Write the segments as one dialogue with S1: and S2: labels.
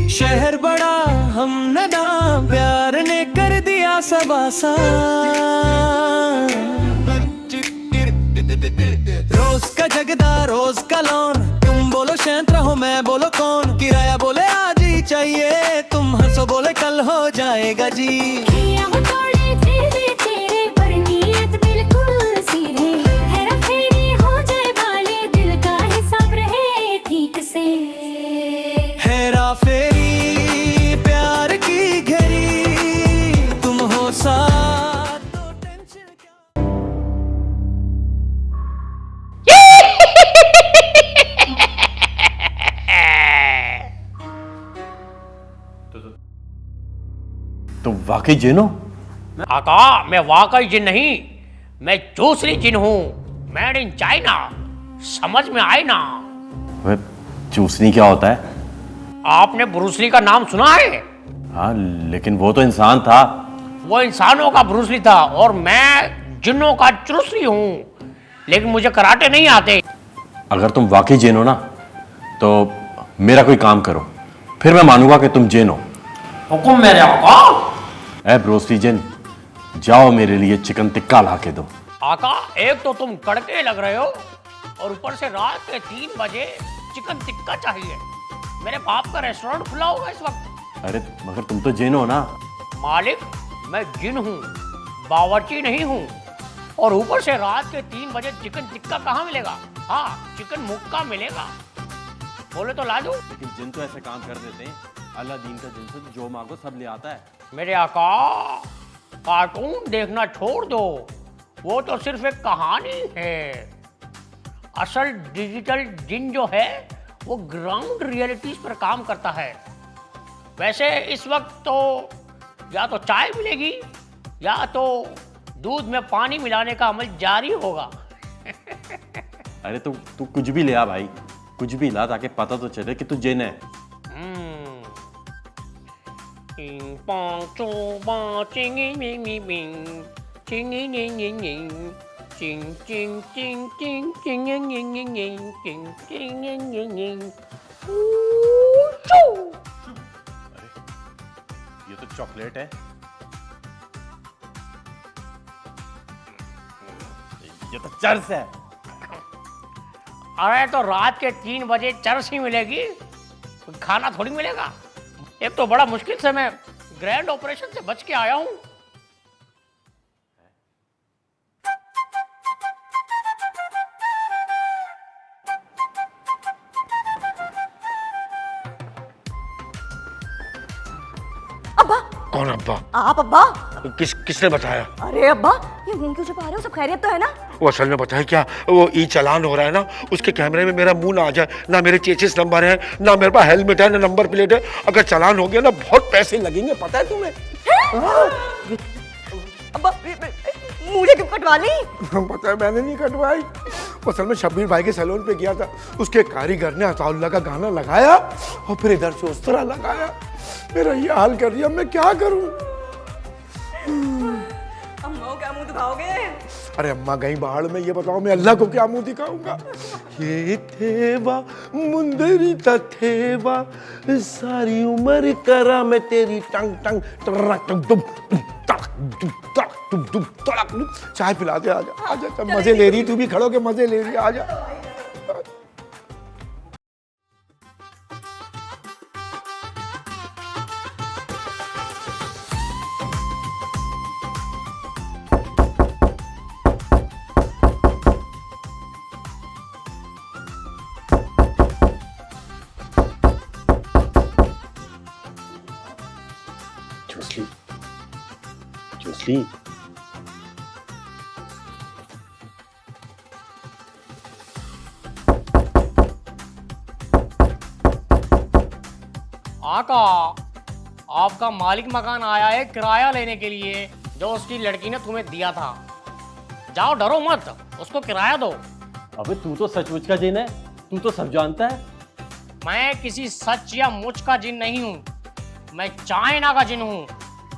S1: शहर बड़ा हम नदा, प्यार ने कर दिया सब आसान। रोज का जगदा रोज का लोन, तुम बोलो शैंत रहो मैं बोलो कौन, किराया बोले आज ही चाहिए, तुम हंसो बोले कल हो जाएगा जी। हेरा फेरी प्यार की घड़ी, तुम हो साथ तो टेंशन क्या।
S2: तो वाकई जिन हो?
S3: आका मैं वाकई जिन नहीं, मैं दूसरी जिन हूँ, मेड इन चाइना। समझ में आए ना?
S2: वह चूसनी क्या होता है?
S3: आपने ब्रूसली का नाम सुना है?
S2: हाँ लेकिन वो तो इंसान था।
S3: वो इंसानों का ब्रूसली था और मैं जिन्नों का चूसली हूँ, लेकिन मुझे कराटे नहीं आते।
S2: अगर तुम वाकई जिन हो ना तो मेरा कोई काम करो, फिर मैं मानूंगा कि तुम जिन हो।
S3: हुकुम मेरे आका।
S2: ए ब्रोसली जिन, जाओ मेरे लिए चिकन टिक्का ला के दो।
S3: आका एक तो तुम कड़के लग रहे हो और ऊपर से रात के 3 बजे चिकन टिक्का चाहिए। मेरे बाप का रेस्टोरेंट खुला होगा इस वक्त।
S2: अरे मगर तुम तो जिन हो ना।
S3: मालिक मैं जिन हूँ, बावर्ची नहीं हूँ। और ऊपर से रात के 3 बजे चिकन टिक्का कहाँ मिलेगा? हाँ चिकन मुक्का मिलेगा। बोले तो ला दूं?
S2: लेकिन जिन तो ऐसे काम कर देते हैं, अल्लाह दीन का जिन से जो मांगो सब ले आता है।
S3: मेरे आका कार्टून देखना छोड़ दो, वो तो सिर्फ एक कहानी है। असल डिजिटल जिन जो है वो ग्राउंड रियलिटीज पर काम करता है। वैसे इस वक्त तो या तो चाय मिलेगी या तो दूध में पानी मिलाने का अमल जारी होगा।
S2: अरे तू कुछ भी ले आ भाई, कुछ भी ला ताकि पता तो चले कि तू जिन है।
S3: Ping pong chong ba ching ming ming ming ching ning ning ning ning ching ching ching ching ching ning ning ning ning ching ching ning ning ning
S2: ये तो चॉकलेट है। ये तो चर्स है।
S3: अरे तो रात के 3 बजे चरस ही मिलेगी, खाना थोड़ी मिलेगा। एक तो बड़ा मुश्किल से मैं ग्रैंड ऑपरेशन से बच के आया हूं।
S4: अब्बा।
S5: कौन अब्बा?
S4: आप अब्बा?
S5: किसने बताया?
S4: अरे अब्बा ये मुंह क्यों छुपा रहे हो? सब खैरियत तो है ना?
S5: वो असल में बताया क्या, वो ई चालान हो रहा है ना, उसके कैमरे में मेरा मुंह ना आ जाए, ना मेरे चेचिस नंबर है, ना मेरे पास हेलमेट है, ना नंबर प्लेट है। अगर चालान हो गया ना बहुत पैसे लगेंगे, पता है तुम्हें?
S4: अब्बा मुझे क्यों कटवा ली?
S5: पता है मैंने नहीं कटवाई। असल में शब्बीर भाई के सैलून पे गया था, उसके कारीगर ने अताउल्लाह का गाना लगाया और फिर इधर से उस तरह लगाया। मेरा ये हाल कर दिया, मैं क्या करूं?
S4: अम्मा क्या मुंह दिखाओगे?
S5: अरे अम्मा गई बाहर में, ये बताओ मैं अल्लाह को क्या मुंह दिखाऊंगा? ये थेवा मुंदरी थेवा सारी उम्र करा मैं तेरी टंग टंग टरक टंग दुम तड़क दुम तड़क दुम दुम तड़क दुम। चाय पिला दे, आजा आजा, सब मजे ले रही, तू भी खड़ो के मजे ले रही, आजा। चूसली चूसली
S3: आका आपका मालिक मकान आया है किराया लेने के लिए, जो उसकी लड़की ने तुम्हें दिया था। जाओ डरो मत, उसको किराया दो।
S2: अबे तू तो सचमुच का जिन है, तू तो सब जानता है।
S3: मैं किसी सच या मुच का जिन नहीं हूँ, मैं चाइना का जिन हूँ।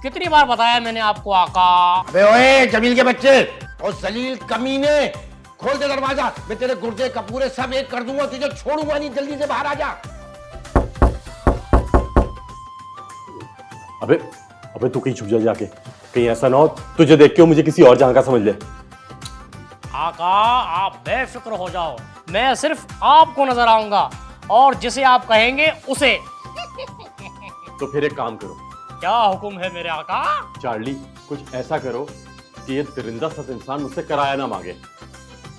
S3: कितनी बार बताया मैंने आपको आका।
S5: अबे ओए जमील के बच्चे और जलील कमीने, खोल दे दरवाजा, मैं तेरे गुर्दे कपूरे सब एक कर दूंगा, तुझे छोड़ूंगा नहीं, जल्दी से बाहर आ जा।
S2: अबे अबे तू कहीं छुप जा जाके, कहीं ऐसा ना हो तुझे देख के वो मुझे किसी और जहां का समझ ले।
S3: आका आप बेफिक्र हो जाओ, मैं सिर्फ आपको नजर आऊंगा और जिसे आप कहेंगे उसे।
S2: तो फिर एक काम करो।
S3: क्या हुक्म है मेरे आका?
S2: चार्ली, कुछ ऐसा करो कि ये दरिंदा सा इंसान मुझसे किराया ना मांगे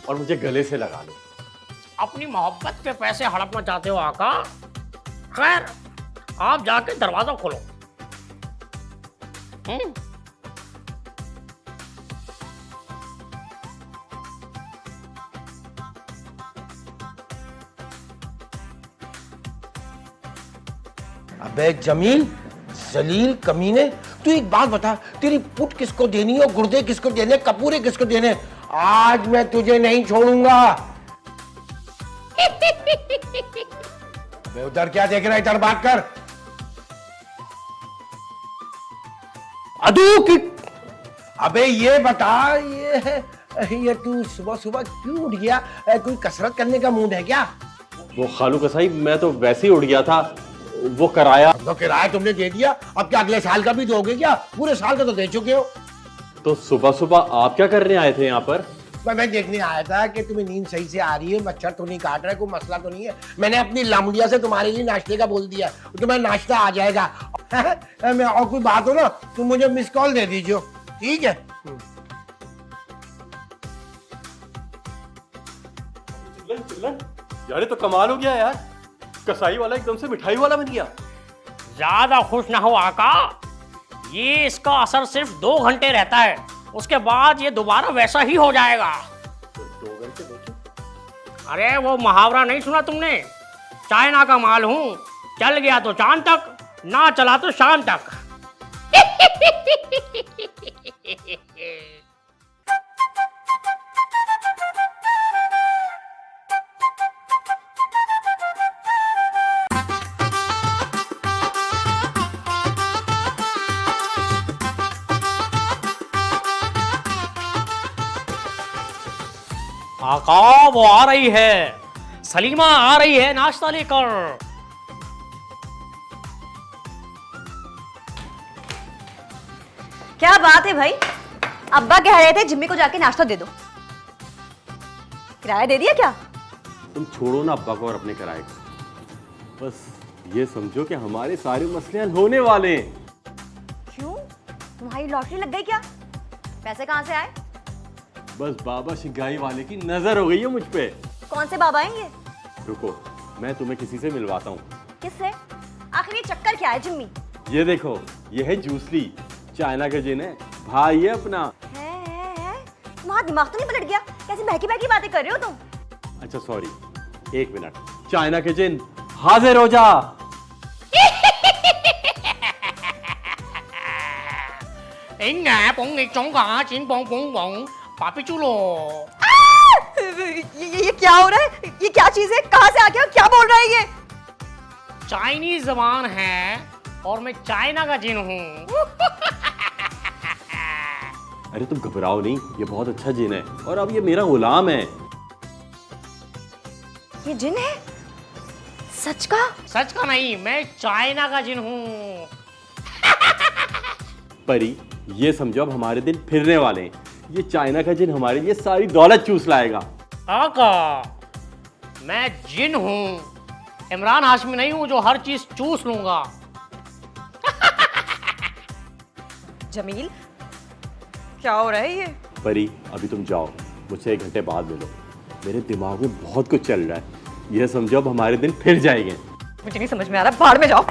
S2: और मुझे गले से लगा लो।
S3: अपनी मोहब्बत के पैसे हड़पना चाहते हो आका? खैर, आप जाके दरवाजा खोलो।
S5: अबे जमील, जलील कमीने, तू एक बात बता, तेरी पुट किसको देनी है और गुर्दे किसको देने, कपूरे किसको देने? आज मैं तुझे नहीं छोड़ूंगा। अबे उधर क्या देख रहा है, इधर बात कर। अदू की, अबे ये बता, ये तू सुबह सुबह क्यों उठ गया? कोई कसरत करने का मूड है क्या?
S2: वो खालू कसाई, मैं तो वैसे ही उठ गया था। वो किराया
S5: तो किराया तुमने दे दिया, अब क्या अगले साल का भी दोगे क्या? पूरे साल का तो दे चुके हो।
S2: तो सुबह सुबह आप क्या करने आए थे यहाँ पर?
S5: मैं देखने आया था कि तुम्हें नींद सही से आ रही है, मच्छर तो नहीं काट रहा है, कोई मसला तो नहीं है। मैंने अपनी लामुड़िया से तुम्हारे लिए नाश्ते का बोल दिया, तुम्हें नाश्ता आ जाएगा। मैं और कोई बात हो ना, तुम मुझे मिस कॉल दे दीजिए, ठीक है?
S2: यार तो कमाल हो गया यार, कसाई वाला एकदम से मिठाई वाला बन गया।
S3: ज्यादा खुश ना हो आका, ये इसका असर सिर्फ 2 घंटे रहता है, उसके बाद ये दोबारा वैसा ही हो जाएगा।
S2: 2 घंटे देखो।
S3: अरे वो मुहावरा नहीं सुना तुमने? चाइना का माल हूं, चल गया तो चांद तक, ना चला तो शाम तक। आका वो आ रही है, सलीमा आ रही है नाश्ता लेकर।
S4: क्या बात है भाई, अब्बा कह रहे थे जिम्मी को जाके नाश्ता दे दो। किराया दे दिया क्या?
S2: तुम छोड़ो ना अब्बा को और अपने किराए को, बस ये समझो कि हमारे सारे मसले हल होने वाले हैं।
S4: क्यों, तुम्हारी लॉटरी लग गई क्या? पैसे कहाँ से आए?
S2: बस बाबा शिगाई वाले की नजर हो गई है मुझ पे।
S4: कौन से बाबा हैं ये?
S2: रुको, मैं तुम्हें किसी से मिलवाता हूँ।
S4: किससे? आखिर ये चक्कर क्या है जिम्मी?
S2: ये देखो, ये है जूसली, चाइना का जिन है, भाई है अपना।
S4: है? तुम्हारा दिमाग तो नहीं पलट गया? कैसी बहकी बहकी बातें कर रहे हो तुम?
S2: अच्छा सॉरी, 1 मिनट। चाइना के जिन हाजिर हो जा।
S3: पापी चूलो।
S4: ये क्या हो रहा है? ये क्या चीज है? कहाँ से आ गया? क्या बोल रहा है ये?
S3: चाइनीज जबान है और मैं चाइना का जिन हूँ।
S2: अरे तुम घबराओ नहीं, ये बहुत अच्छा जिन है और अब ये मेरा गुलाम है।
S4: ये जिन है? सच का?
S3: सच का नहीं, मैं चाइना का जिन हूँ।
S2: परी, ये समझो अब हमारे दिन फिरने वाले हैं। ये चाइना का जिन हमारे लिए सारी दौलत चूस लाएगा।
S3: आका, मैं जिन हूँ, इमरान हाशमी नहीं हूँ जो हर चीज चूस लूंगा।
S4: जमील, क्या हो रहा है ये?
S2: परी, अभी तुम जाओ, मुझसे 1 घंटे बाद मिलो। मेरे दिमाग में बहुत कुछ चल रहा है, यह समझो अब हमारे दिन फिर जाएंगे।
S4: मुझे नहीं समझ में आ रहा, बाहर में जाओ।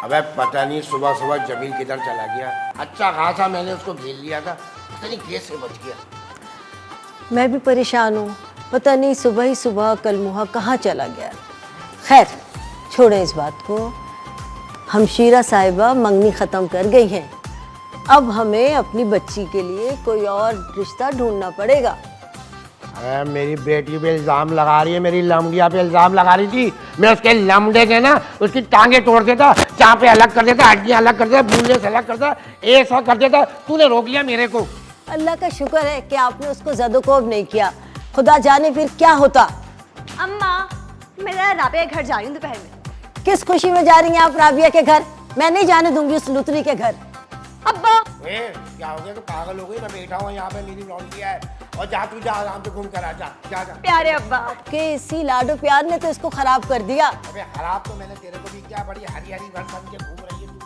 S5: अबे पता नहीं सुबह सुबह जमील किधर चला गया। अच्छा खासा मैंने उसको घेर लिया था, पता नहीं कैसे बच गया।
S6: मैं भी परेशान हूँ, पता नहीं सुबह ही सुबह कलमुहा कहाँ चला गया। खैर छोड़ें इस बात को। हमशीरा साहिबा मंगनी ख़त्म कर गई हैं, अब हमें अपनी बच्ची के लिए कोई और रिश्ता ढूंढना पड़ेगा।
S5: अरे मेरी बेटी पे इल्जाम लगा रही है, मेरी लमडिया पे इल्जाम लगा रही थी। मैं उसके लमडे के ना उसकी टांगे तोड़ देता, चापे अलग कर देता, हड्डियां अलग कर देता, भूले से अलग कर देता, ऐसा कर देता। तूने रोक लिया मेरे को।
S6: अल्लाह का शुक्र है कि आपने उसको ज़दोकोब नहीं किया, खुदा जाने फिर क्या होता।
S4: अम्मा मैं जरा राबिया के घर जा रही हूँ दोपहर में।
S6: किस खुशी में जा रही हैं आप राबिया के घर? मैं नहीं जाने दूंगी उस लुतरी के घर।
S4: अब्बा
S5: क्या हो गया, तो पागल हो गई? मैं बैठा हुआ यहाँ पे, मेरी लौंडी है। और जा तू, जा आराम से घूम कर आ, जा जा जा।
S4: प्यारे अब्बा।
S6: कि इसी लाडो प्यार ने तो इसको खराब कर दिया।
S5: अबे खराब तो मैंने तेरे को भी किया, बड़ी हरी हरी घर बन के घूम रही है तू।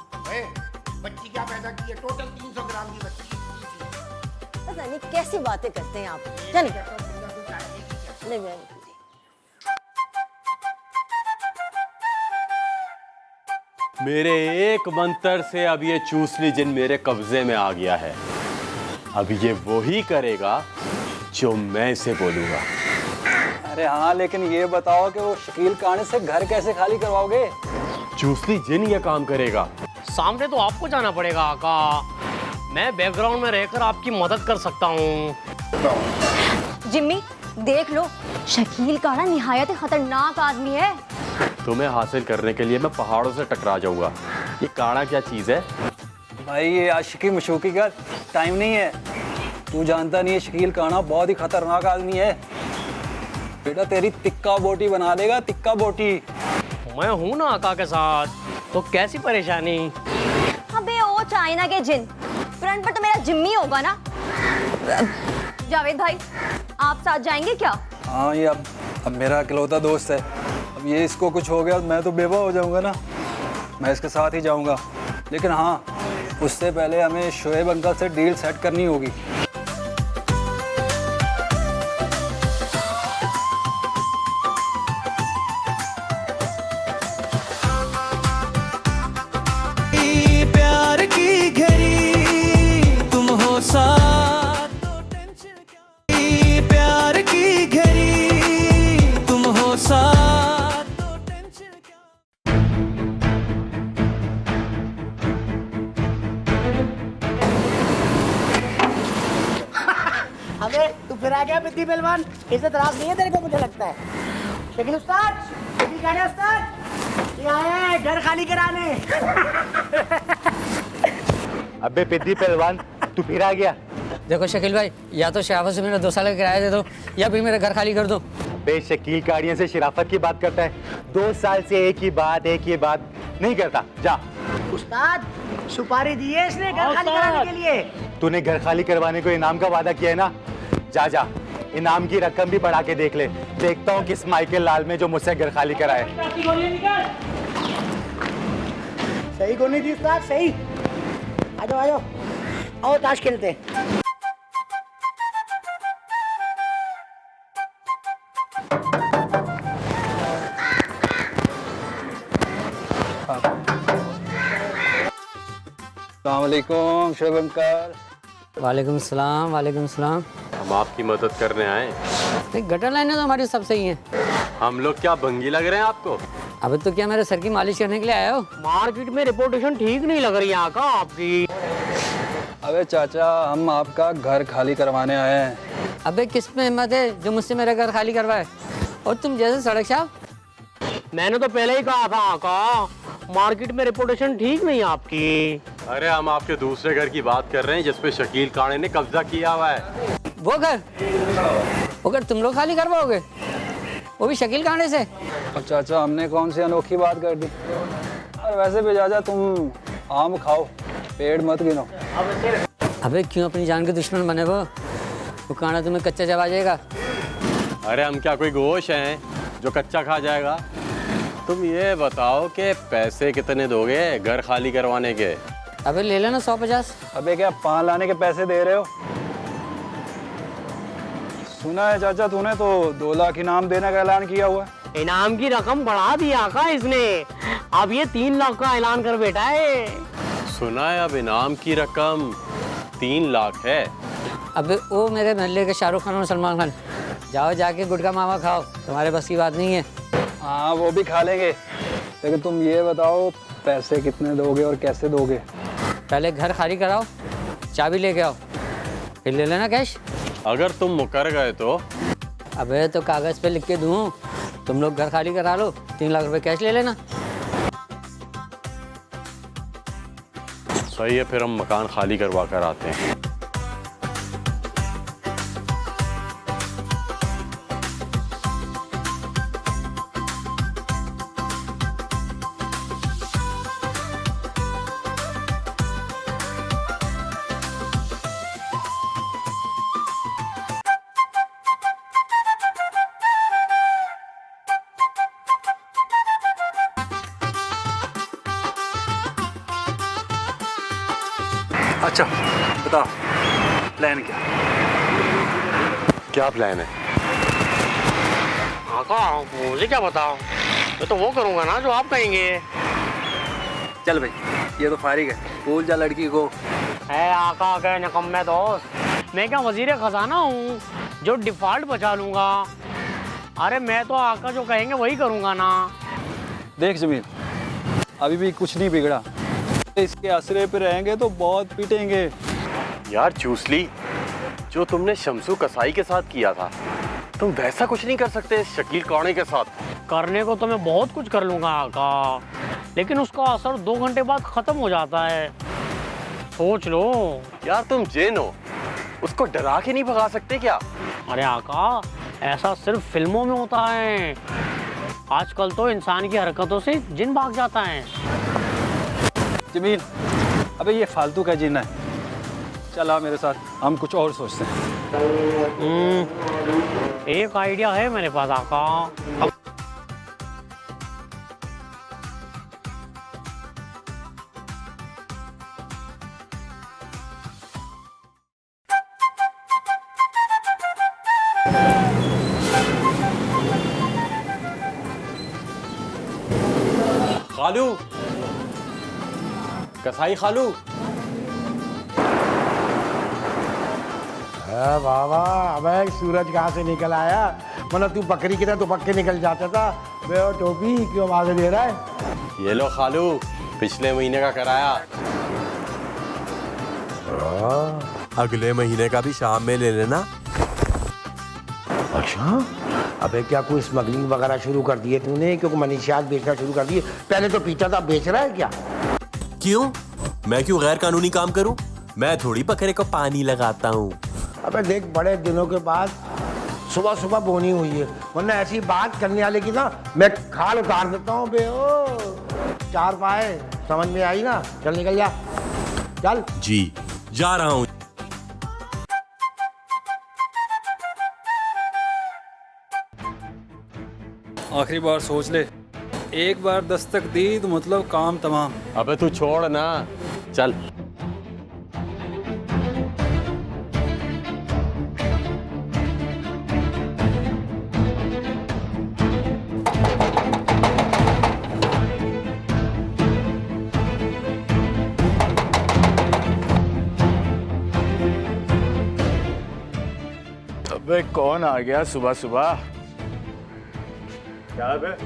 S5: बच्ची क्या पैदा की है? टोटल 300 ग्राम की बच्ची।
S6: पता नहीं कैसी बातें करते हैं आप। चलिए नहीं, मैं नहीं।
S2: मेरे एक मंत्र से अब ये चूसली जिन मेरे कब्जे में आ गया है। अब ये वही करेगा जो मैं इसे बोलूँगा।
S7: अरे हाँ, लेकिन ये बताओ कि वो शकील काने से घर कैसे खाली करवाओगे?
S2: चूसली जिन ये काम करेगा।
S3: सामने तो आपको जाना पड़ेगा आका, मैं बैकग्राउंड में रहकर आपकी मदद कर सकता हूँ।
S4: जिम्मी देख लो, शकील का ना निहायत खतरनाक आदमी है।
S2: तुम्हें हासिल करने के लिए मैं पहाड़ों से टकरा जाऊंगा। ये काड़ा क्या चीज़ है?
S7: भाई ये आशिकी मशूकी का टाइम नहीं है। तू जानता नहीं है शकील काना बहुत ही खतरनाक आदमी है। बेटा तेरी तिक्का बोटी बना देगा, तिक्का बोटी।
S3: मैं हूँ ना आका के साथ, तो कैसी परेशानी?
S4: अबे ओ चाइना के जिन, फ्रंट पर तो मेरा जिम्मी होगा ना। जावेद भाई आप साथ जाएंगे क्या?
S7: हाँ, ये अब मेरा इकलौता दोस्त है। अब ये इसको कुछ हो गया मैं तो बेवा हो जाऊंगा ना। मैं इसके साथ ही जाऊंगा, लेकिन हाँ उससे पहले हमें शोएब अंकल से डील सेट करनी होगी।
S1: प्यार की घड़ी तुम हो साथ तो टेंशन क्या। प्यार की घड़ी तुम हो साथ तो टेंशन क्या।
S8: अबे तू फिर आ गया बिद्दी पहलवान, इसे तरास नहीं है तेरे को मुझे लगता है। शकील उस्ताद, शकील कहाँ है उस्ताद? ये आए हैं घर खाली कराने।
S9: अबे पिद्दी पहलवान तू फिर आ गया।
S10: देखो शकील भाई, या तो शराफत से मेरा 2 साल का किराया दे दो या फिर मेरा घर खाली कर दो।
S9: बे शकील काड़ियों से शराफत की बात करता है। 2 साल से एक ही बात नहीं करता। जा।
S8: उस्ताद सुपारी दी है इसने घर खाली कराने के लिए।
S9: तूने घर खाली करवाने को इनाम का वादा किया है ना, जा जा इनाम की रकम भी बढ़ा के देख ले। देखता हूँ किस माइकल लाल में जो मुझसे घर खाली कराए।
S8: सही गोली थी उस्ताद, सही। आ जाओ आ जाओ, आओ ताश खेलते हैं।
S7: अस्सलाम वालेकुम शोएब अंकल।
S10: वालेकुम सलाम, वालेकुम सलाम।
S2: हम आपकी मदद करने आए।
S10: नहीं, गटर लाइनें तो हमारी सब सही हैं।
S2: हम लोग क्या भंगी लग रहे हैं आपको?
S10: अब तो क्या मेरे सर की मालिश करने के लिए आए हो?
S3: मार्केट में रिपोर्टेशन ठीक नहीं लग रही है आका आपकी।
S7: अबे चाचा, हम आपका घर खाली करवाने आए हैं।
S10: अबे किस में हिम्मत है जो मुझसे मेरा घर खाली करवाए? और तुम जैसे सड़क साहब।
S3: मैंने तो पहले ही कहा था आका, मार्केट में रिपोर्टेशन ठीक नहीं है आपकी।
S2: अरे हम आपके दूसरे घर की बात कर रहे हैं जिसपे शकील काणे ने कब्जा किया हुआ है।
S10: वो घर तुम लोग खाली करवाओगे, वो भी शकील कांडे से?
S7: और चाचा हमने कौन सी अनोखी बात कर दी। और वैसे भी चाचा तुम आम खाओ, पेड़ मत गिनो।
S10: अबे क्यों अपनी जान के दुश्मन बने वो कांडा तुम्हें कच्चा चबा जाएगा।
S2: अरे हम क्या कोई गोश हैं जो कच्चा खा जाएगा? तुम ये बताओ कि पैसे कितने दोगे घर खाली करवाने के?
S10: अबे ले लेना 150।
S7: अबे क्या पान लाने के पैसे दे रहे हो? सुना है चाचा तूने तो 2 लाख इनाम देने का ऐलान किया हुआ है।
S3: इनाम की रकम बढ़ा दी आका इसने, अब ये 3 लाख का ऐलान कर बैठा है।
S2: सुना है अब इनाम की रकम 3 लाख है।
S10: अबे वो मेरे महल्ले के शाहरुख खान और सलमान खान, जाओ जाके गुटखा मावा खाओ, तुम्हारे बस की बात नहीं है।
S7: हाँ वो भी खा लेंगे, लेकिन तुम ये बताओ पैसे कितने दोगे और कैसे दोगे?
S10: पहले घर खाली कराओ, चाबी लेके आओ, फिर ले लेना कैश।
S2: अगर तुम मुकर गए तो
S10: अबे तो कागज़ पे लिख के दूँ, तुम लोग घर खाली करा लो, 3 लाख रुपए कैश ले लेना।
S2: सही है, फिर हम मकान खाली करवा कर आते हैं।
S7: अच्छा बताओ, प्लान क्या?
S2: क्या प्लान है?
S3: आका मुझे क्या बताओ, मैं तो वो करूँगा ना जो आप कहेंगे।
S7: चल भाई, ये तो फारिग है, भूल जा लड़की को।
S3: है आका के निकम्मे दोस्त, मैं क्या वजीर खजाना हूँ जो डिफॉल्ट बचा लूँगा? अरे मैं तो आका जो कहेंगे वही करूँगा ना।
S7: देख जमील, अभी भी कुछ नहीं बिगड़ा, इसके असरे पे रहेंगे तो बहुत पीटेंगे।
S2: यार चूसली, जो तुमने शमसू कसाई के साथ किया था, तुम वैसा कुछ नहीं कर सकते शकील कौड़े के साथ?
S3: करने को तो मैं बहुत कुछ कर लूँगा आका, लेकिन उसका असर 2 घंटे बाद ख़त्म हो जाता है। सोच लो।
S2: यार तुम जिन हो, उसको डरा के नहीं भगा सकते क्या?
S3: अरे आका, ऐसा सिर्फ फिल्मों में होता है, आजकल तो इंसान की हरकतों से जिन भाग जाता है।
S7: जमील, अबे ये फालतू का जीना है, चल आ मेरे साथ, हम कुछ और सोचते हैं।
S3: एक आइडिया है मेरे पास आका।
S2: खालू, कसाई खालू।
S5: वाह वाह, अबे सूरज कहाँ से निकल आया? मतलब तू बकरी की तरह तो पक्के निकल जाता था। बे ओ टोपी क्यों आवाज़ दे रहा है?
S2: ये लो खालू, पिछले महीने का कराया।
S11: अगले महीने का भी शाम में ले लेना।
S5: अच्छा, अबे क्या कोई स्मगलिंग वगैरह शुरू कर दिए तूने? क्योंकि मनीषियात बेचना शुरू कर दिए। पहले तो पीता था, बेच रहा है क्या?
S11: क्यों? मैं क्यों गैर कानूनी काम करूं? मैं थोड़ी बकरे को पानी लगाता हूँ।
S5: अबे देख, बड़े दिनों के बाद सुबह सुबह बोनी हुई है, वरना ऐसी बात करने वाले की ना मैं खाल उतार देता हूँ। बे ओ 4 पाए, समझ में आई ना? चल निकल जा, चल।
S11: जी जा रहा हूँ।
S7: आखिरी बार सोच ले, एक बार दस्तक दी तो मतलब काम तमाम।
S2: अबे तू छोड़ ना, चल।
S9: अबे कौन आ गया सुबह सुबह?
S2: क्या है?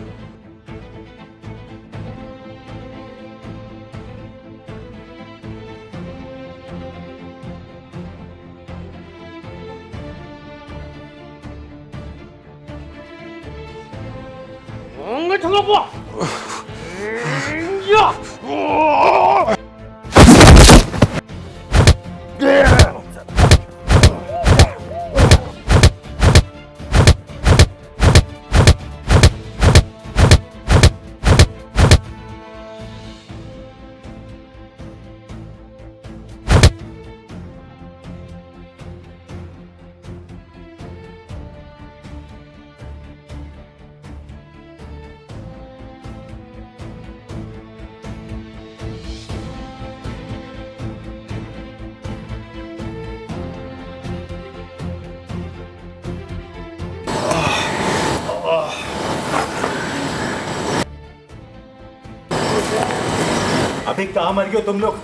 S9: अभी कहाँ मर गए तुम लोग?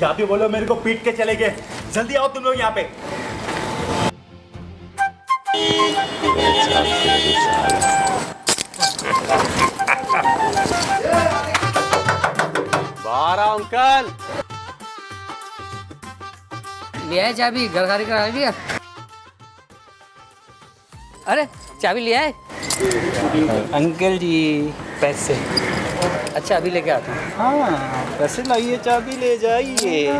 S9: यहाँ पे बोलो मेरे को पीट के चले गए। जल्दी आओ तुम लोग यहाँ पे।
S2: बाहर आओ अंकल।
S10: लिया है चाबी, घर खाली करा लिया। अरे चाबी ले आए?
S7: अंकल जी पैसे।
S10: अच्छा अभी लेके आता हूँ।
S7: हाँ पैसे लाइए, चाबी ले जाइए।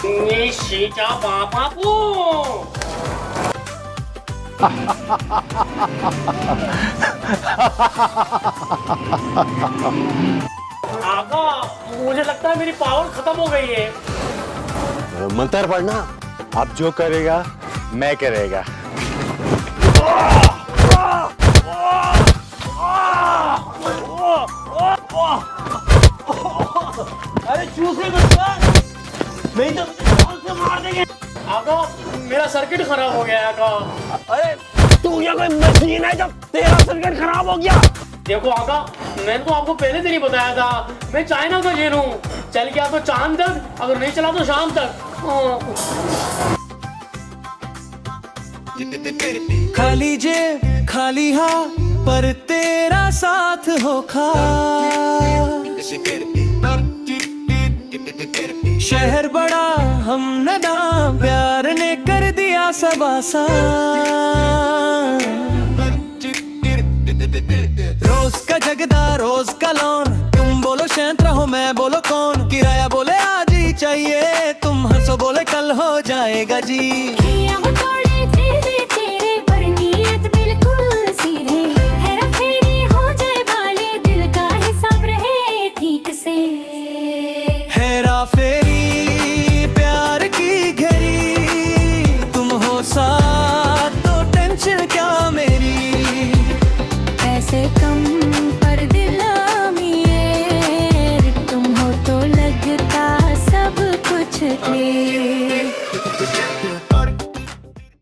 S3: 你洗脚爸爸不？ आका मुझे लगता है मेरी पावर खत्म हो गई है।
S9: मंत्र पढ़ना, अब जो करेगा मैं करेगा।
S3: अरे चूसे बच्चा, नहीं तो जान से मार देंगे। आका मेरा सर्किट खराब हो गया है आका। अरे तू क्या कोई मशीन है जब तेरा सर्किट खराब हो गया? देखो आका, मैंने तो आपको पहले से नहीं बताया था, मैं चाइना का जेल हूँ। चल गया तो चांद तक, अगर नहीं चला तो शाम तक।
S1: खाली जेब खाली हाथ पर तेरा साथ हो खा। शहर बड़ा हम नदा, प्यार ने कर दिया सब आसान। रोज का जगदा रोज का लौन, तुम बोलो शांत रहो मैं बोलो कौन। किराया बोले आज ही चाहिए, तुम हंसो बोले कल हो जाएगा जी। हेरा फेरी प्यार की घड़ी, तुम हो साथ तो टेंशन क्या मेरी।
S12: पैसे कम पर दिल अमीर, तुम हो तो लगता सब कुछ क्लियर।